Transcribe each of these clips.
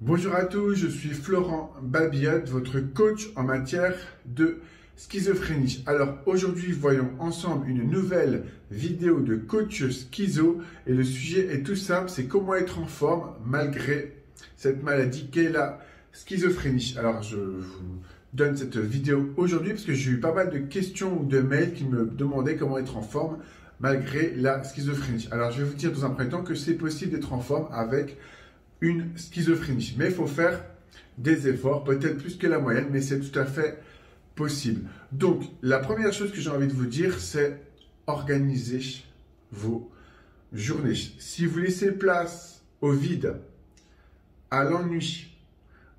Bonjour à tous, je suis Florent Babillot, votre coach en matière de schizophrénie. Alors aujourd'hui, voyons ensemble une nouvelle vidéo de coach schizo et le sujet est tout simple, c'est comment être en forme malgré cette maladie qu'est la schizophrénie. Alors je vous donne cette vidéo aujourd'hui parce que j'ai eu pas mal de questions ou de mails qui me demandaient comment être en forme malgré la schizophrénie. Alors je vais vous dire dans un premier temps que c'est possible d'être en forme avec une schizophrénie. Mais il faut faire des efforts, peut-être plus que la moyenne, mais c'est tout à fait possible. Donc, la première chose que j'ai envie de vous dire, c'est organiser vos journées. Si vous laissez place au vide, à l'ennui,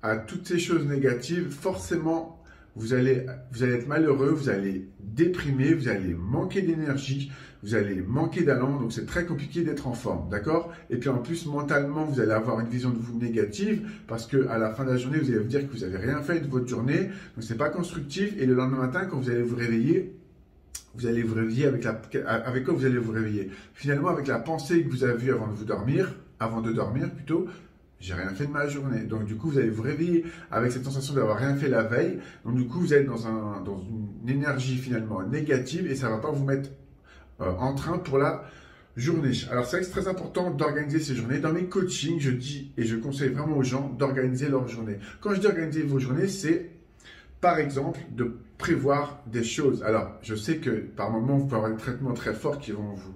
à toutes ces choses négatives, forcément, vous allez être malheureux, vous allez déprimer, vous allez manquer d'énergie, vous allez manquer d'allant, donc c'est très compliqué d'être en forme, d'accord? Et puis en plus, mentalement, vous allez avoir une vision de vous négative, parce qu'à la fin de la journée, vous allez vous dire que vous n'avez rien fait de votre journée, donc c'est pas constructif, et le lendemain matin, quand vous allez vous réveiller avec quoi vous allez vous réveiller? Finalement, avec la pensée que vous avez eue avant de dormir plutôt, j'ai rien fait de ma journée. Donc du coup, vous allez vous réveiller avec cette sensation d'avoir rien fait la veille. Donc du coup, vous êtes dans une énergie finalement négative et ça ne va pas vous mettre en train pour la journée. Alors c'est vrai que c'est très important d'organiser ces journées. Dans mes coachings, je dis et je conseille vraiment aux gens d'organiser leur journée. Quand je dis organiser vos journées, c'est par exemple de prévoir des choses. Alors je sais que par moments, vous pouvez avoir des traitements très forts qui vont vous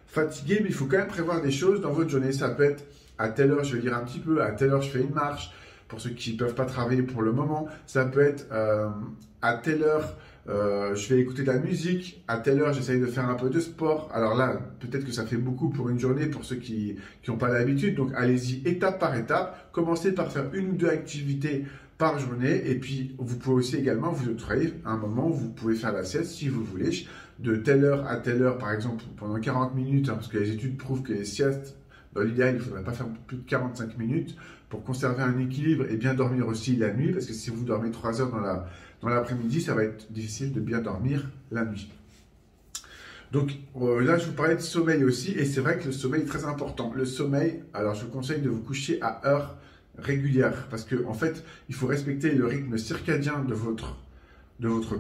fatiguer, mais il faut quand même prévoir des choses dans votre journée. Ça peut être à telle heure, je vais lire un petit peu, à telle heure, je fais une marche, pour ceux qui ne peuvent pas travailler pour le moment. Ça peut être à telle heure, je vais écouter de la musique, à telle heure, j'essaye de faire un peu de sport. Alors là, peut-être que ça fait beaucoup pour une journée, pour ceux qui n'ont pas l'habitude. Donc allez-y étape par étape. Commencez par faire une ou deux activités par journée. Et puis, vous pouvez aussi également vous octroyer un moment où vous pouvez faire la sieste si vous voulez. De telle heure à telle heure, par exemple, pendant 40 minutes, hein, parce que les études prouvent que les siestes, dans l'idéal, il ne faudrait pas faire plus de 45 minutes pour conserver un équilibre et bien dormir aussi la nuit, parce que si vous dormez 3 heures dans l'après-midi, ça va être difficile de bien dormir la nuit. Donc là, je vous parlais de sommeil aussi, et c'est vrai que le sommeil est très important. Le sommeil, alors je vous conseille de vous coucher à heure régulière, parce qu'en fait, il faut respecter le rythme circadien de votre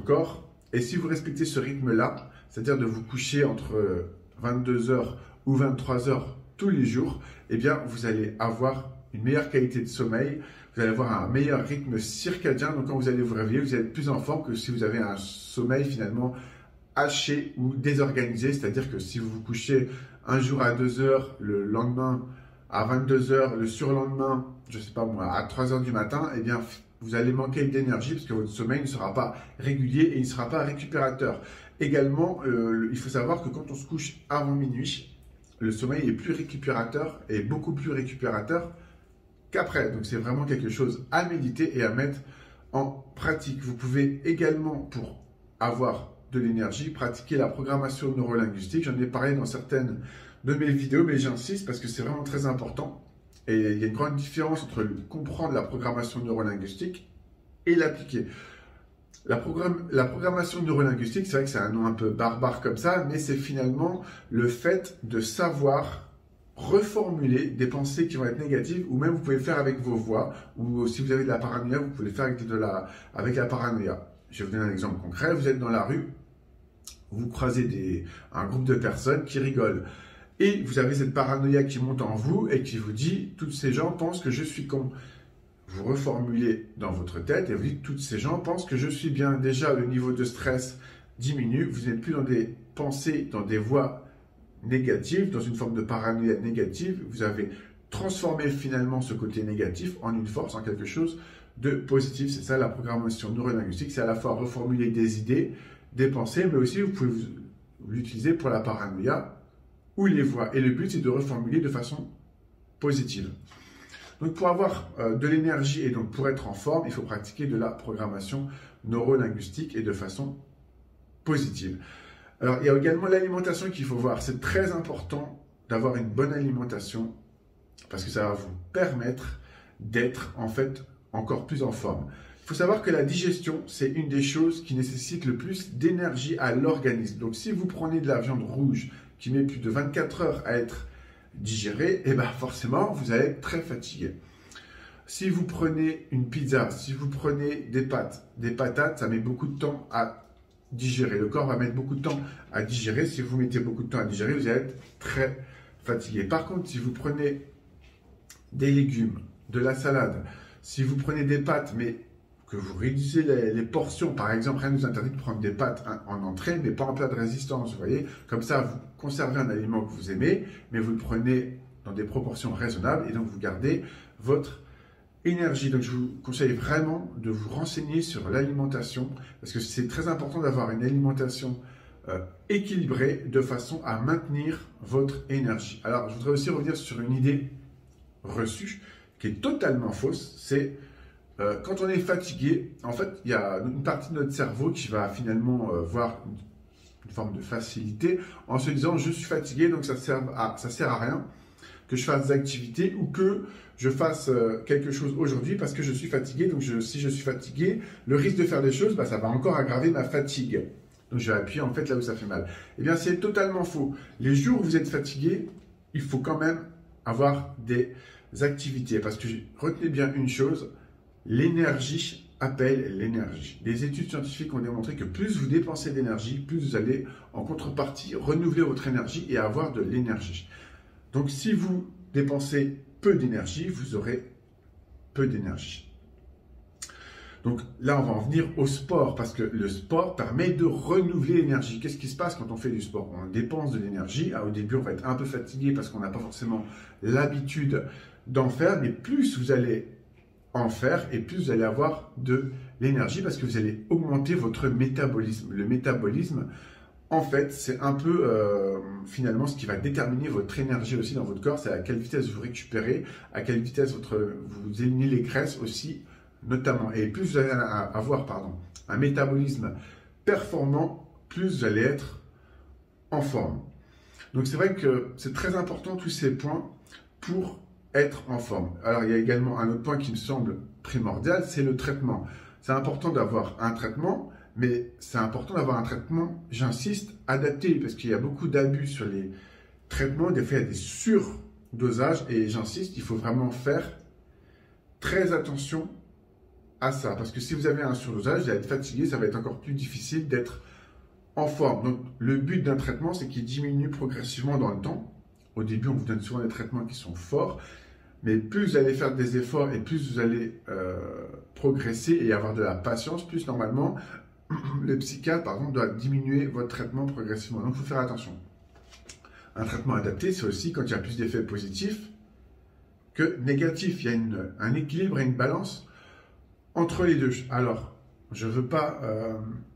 corps, et si vous respectez ce rythme-là, c'est-à-dire de vous coucher entre 22 heures ou 23 heures tous les jours, eh bien, vous allez avoir une meilleure qualité de sommeil, vous allez avoir un meilleur rythme circadien, donc quand vous allez vous réveiller, vous allez être plus en forme que si vous avez un sommeil finalement haché ou désorganisé, c'est-à-dire que si vous vous couchez un jour à 2 heures, le lendemain à 22 heures, le surlendemain, je ne sais pas moi, à 3 heures du matin, eh bien, vous allez manquer d'énergie parce que votre sommeil ne sera pas régulier et il ne sera pas récupérateur. Également, il faut savoir que quand on se couche avant minuit, le sommeil est plus récupérateur et beaucoup plus récupérateur qu'après. Donc c'est vraiment quelque chose à méditer et à mettre en pratique. Vous pouvez également, pour avoir de l'énergie, pratiquer la programmation neurolinguistique. J'en ai parlé dans certaines de mes vidéos, mais j'insiste parce que c'est vraiment très important. Et il y a une grande différence entre comprendre la programmation neurolinguistique et l'appliquer. La programmation neurolinguistique, c'est vrai que c'est un nom un peu barbare comme ça, mais c'est finalement le fait de savoir reformuler des pensées qui vont être négatives, ou même vous pouvez le faire avec vos voix, ou si vous avez de la paranoïa, vous pouvez le faire avec la paranoïa. Je vais vous donner un exemple concret. Vous êtes dans la rue, vous croisez un groupe de personnes qui rigolent. Et vous avez cette paranoïa qui monte en vous et qui vous dit « Toutes ces gens pensent que je suis con ». Vous reformulez dans votre tête et vous dites « Toutes ces gens pensent que je suis bien ». Déjà, le niveau de stress diminue. Vous n'êtes plus dans des pensées, dans des voix négatives, dans une forme de paranoïa négative. Vous avez transformé finalement ce côté négatif en une force, en quelque chose de positif. C'est ça la programmation neurolinguistique. C'est à la fois reformuler des idées, des pensées, mais aussi vous pouvez l'utiliser pour la paranoïa ou les voix. Et le but, c'est de reformuler de façon positive. Donc, pour avoir de l'énergie et donc pour être en forme, il faut pratiquer de la programmation neurolinguistique et de façon positive. Alors, il y a également l'alimentation qu'il faut voir. C'est très important d'avoir une bonne alimentation parce que ça va vous permettre d'être en fait encore plus en forme. Il faut savoir que la digestion, c'est une des choses qui nécessite le plus d'énergie à l'organisme. Donc, si vous prenez de la viande rouge qui met plus de 24 heures à être digérée, et bien forcément, vous allez être très fatigué. Si vous prenez une pizza, si vous prenez des pâtes, des patates, ça met beaucoup de temps à digérer. Le corps va mettre beaucoup de temps à digérer. Si vous mettez beaucoup de temps à digérer, vous allez être très fatigué. Par contre, si vous prenez des légumes, de la salade, si vous prenez des pâtes, mais que vous réduisez les portions, par exemple, rien ne vous interdit de prendre des pâtes en entrée, mais pas en plat de résistance, vous voyez. Comme ça, vous conservez un aliment que vous aimez, mais vous le prenez dans des proportions raisonnables et donc vous gardez votre énergie. Donc, je vous conseille vraiment de vous renseigner sur l'alimentation parce que c'est très important d'avoir une alimentation équilibrée de façon à maintenir votre énergie. Alors, je voudrais aussi revenir sur une idée reçue qui est totalement fausse. C'est quand on est fatigué, en fait, il y a une partie de notre cerveau qui va finalement voir une forme de facilité en se disant je suis fatigué donc ça sert à rien que je fasse des activités ou que je fasse quelque chose aujourd'hui parce que je suis fatigué. Donc si je suis fatigué, le risque de faire des choses, ça va encore aggraver ma fatigue. Donc je vais appuyer en fait là où ça fait mal. Eh bien c'est totalement faux. Les jours où vous êtes fatigué, il faut quand même avoir des activités parce que retenez bien une chose, l'énergie appelle l'énergie. Les études scientifiques ont démontré que plus vous dépensez d'énergie, plus vous allez en contrepartie renouveler votre énergie et avoir de l'énergie. Donc, si vous dépensez peu d'énergie, vous aurez peu d'énergie. Donc là, on va en venir au sport parce que le sport permet de renouveler l'énergie. Qu'est-ce qui se passe quand on fait du sport? On dépense de l'énergie. Au début, on va être un peu fatigué parce qu'on n'a pas forcément l'habitude d'en faire. Mais plus vous allez en faire et plus vous allez avoir de l'énergie parce que vous allez augmenter votre métabolisme. Le métabolisme, en fait, c'est un peu finalement ce qui va déterminer votre énergie aussi dans votre corps. C'est à quelle vitesse vous récupérez, à quelle vitesse vous éliminez les graisses aussi, notamment. Et plus vous allez avoir un métabolisme performant, plus vous allez être en forme. Donc c'est vrai que c'est très important tous ces points pour être en forme. Alors il y a également un autre point qui me semble primordial, c'est le traitement. C'est important d'avoir un traitement, mais c'est important d'avoir un traitement, j'insiste, adapté, parce qu'il y a beaucoup d'abus sur les traitements. Des fois, il y a des surdosages, et j'insiste, il faut vraiment faire très attention à ça. Parce que si vous avez un surdosage, vous allez être fatigué, ça va être encore plus difficile d'être en forme. Donc, le but d'un traitement, c'est qu'il diminue progressivement dans le temps. Au début, on vous donne souvent des traitements qui sont forts, mais plus vous allez faire des efforts et plus vous allez progresser et avoir de la patience, plus normalement, le psychiatre, par exemple, doit diminuer votre traitement progressivement. Donc, il faut faire attention. Un traitement adapté, c'est aussi quand il y a plus d'effets positifs que négatifs. Il y a un équilibre et une balance entre les deux. Alors, je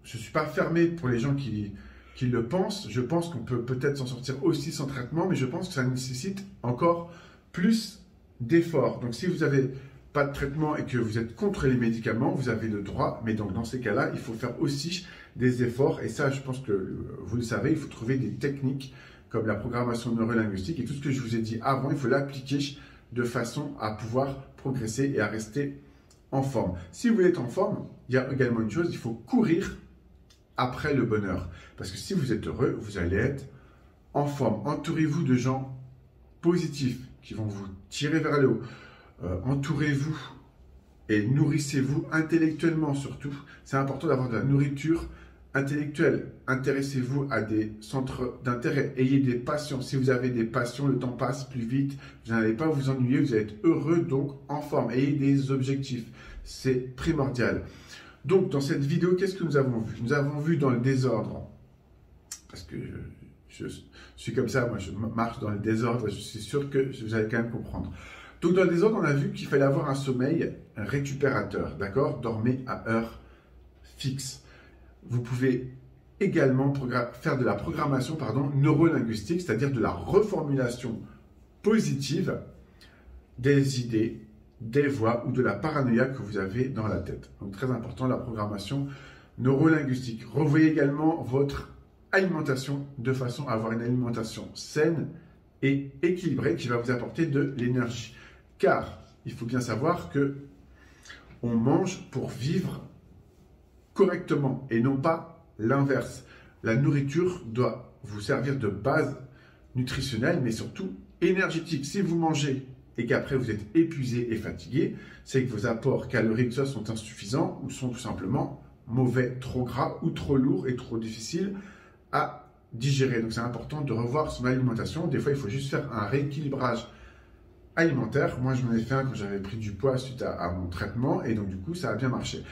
suis pas fermé pour les gens qui le pensent. Je pense qu'on peut peut-être s'en sortir aussi sans traitement, mais je pense que ça nécessite encore plus d'efforts. Donc, si vous n'avez pas de traitement et que vous êtes contre les médicaments, vous avez le droit, mais donc dans ces cas-là, il faut faire aussi des efforts. Et ça, je pense que vous le savez, il faut trouver des techniques comme la programmation neurolinguistique et tout ce que je vous ai dit avant, il faut l'appliquer de façon à pouvoir progresser et à rester en forme. Si vous êtes en forme, il y a également une chose, il faut courir après le bonheur. Parce que si vous êtes heureux, vous allez être en forme. Entourez-vous de gens positifs qui vont vous tirer vers le haut. Entourez-vous et nourrissez-vous intellectuellement surtout. C'est important d'avoir de la nourriture intellectuelle. Intéressez-vous à des centres d'intérêt. Ayez des passions. Si vous avez des passions, le temps passe plus vite. Vous n'allez pas vous ennuyer. Vous allez être heureux, donc en forme. Ayez des objectifs. C'est primordial. Donc, dans cette vidéo, qu'est-ce que nous avons vu? Nous avons vu dans le désordre. Parce que je suis comme ça, moi je marche dans le désordre. Je suis sûr que vous allez quand même comprendre. Donc, dans le désordre, on a vu qu'il fallait avoir un sommeil récupérateur, d'accord? Dormez à heure fixe. Vous pouvez également faire de la programmation neurolinguistique, c'est-à-dire de la reformulation positive des idées, des voix ou de la paranoïa que vous avez dans la tête. Donc, très important, la programmation neurolinguistique. Revoyez également votre alimentation de façon à avoir une alimentation saine et équilibrée qui va vous apporter de l'énergie. Car il faut bien savoir que on mange pour vivre correctement et non pas l'inverse. La nourriture doit vous servir de base nutritionnelle, mais surtout énergétique. Si vous mangez et qu'après vous êtes épuisé et fatigué, c'est que vos apports caloriques soit sont insuffisants ou sont tout simplement mauvais, trop gras ou trop lourds et trop difficiles à digérer. Donc c'est important de revoir son alimentation. Des fois, il faut juste faire un rééquilibrage alimentaire. Moi, j'en ai fait un quand j'avais pris du poids suite à mon traitement et donc du coup, ça a bien marché.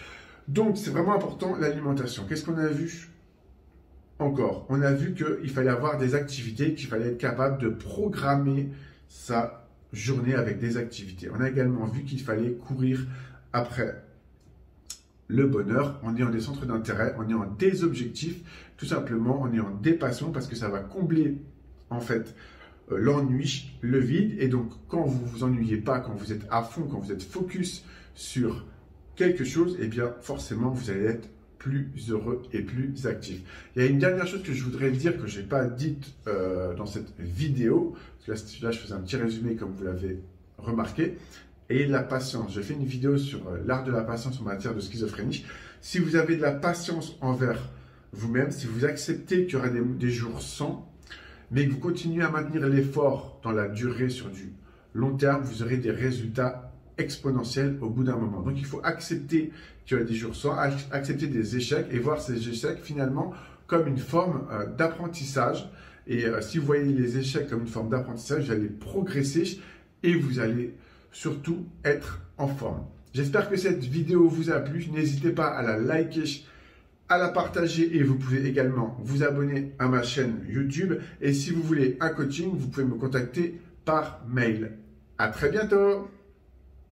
Donc, c'est vraiment important l'alimentation. Qu'est-ce qu'on a vu encore? On a vu qu'il fallait avoir des activités, qu'il fallait être capable de programmer sa journée avec des activités. On a également vu qu'il fallait courir après le bonheur en ayant des centres d'intérêt, en ayant des objectifs, tout simplement en ayant des passions parce que ça va combler en fait l'ennui, le vide. Et donc, quand vous vous ennuyez pas, quand vous êtes à fond, quand vous êtes focus sur quelque chose, eh bien, forcément, vous allez être plus heureux et plus actif. Il y a une dernière chose que je voudrais dire que je n'ai pas dite dans cette vidéo, parce que là, je faisais un petit résumé comme vous l'avez remarqué, et la patience. J'ai fait une vidéo sur l'art de la patience en matière de schizophrénie. Si vous avez de la patience envers vous-même, si vous acceptez qu'il y aura des jours sans, mais que vous continuez à maintenir l'effort dans la durée sur du long terme, vous aurez des résultats exponentiels au bout d'un moment. Donc, il faut accepter qu'il y a des jours sans, accepter des échecs et voir ces échecs finalement comme une forme d'apprentissage. Et si vous voyez les échecs comme une forme d'apprentissage, vous allez progresser et vous allez surtout être en forme. J'espère que cette vidéo vous a plu. N'hésitez pas à la liker, à la partager et vous pouvez également vous abonner à ma chaîne YouTube. Et si vous voulez un coaching, vous pouvez me contacter par mail. À très bientôt!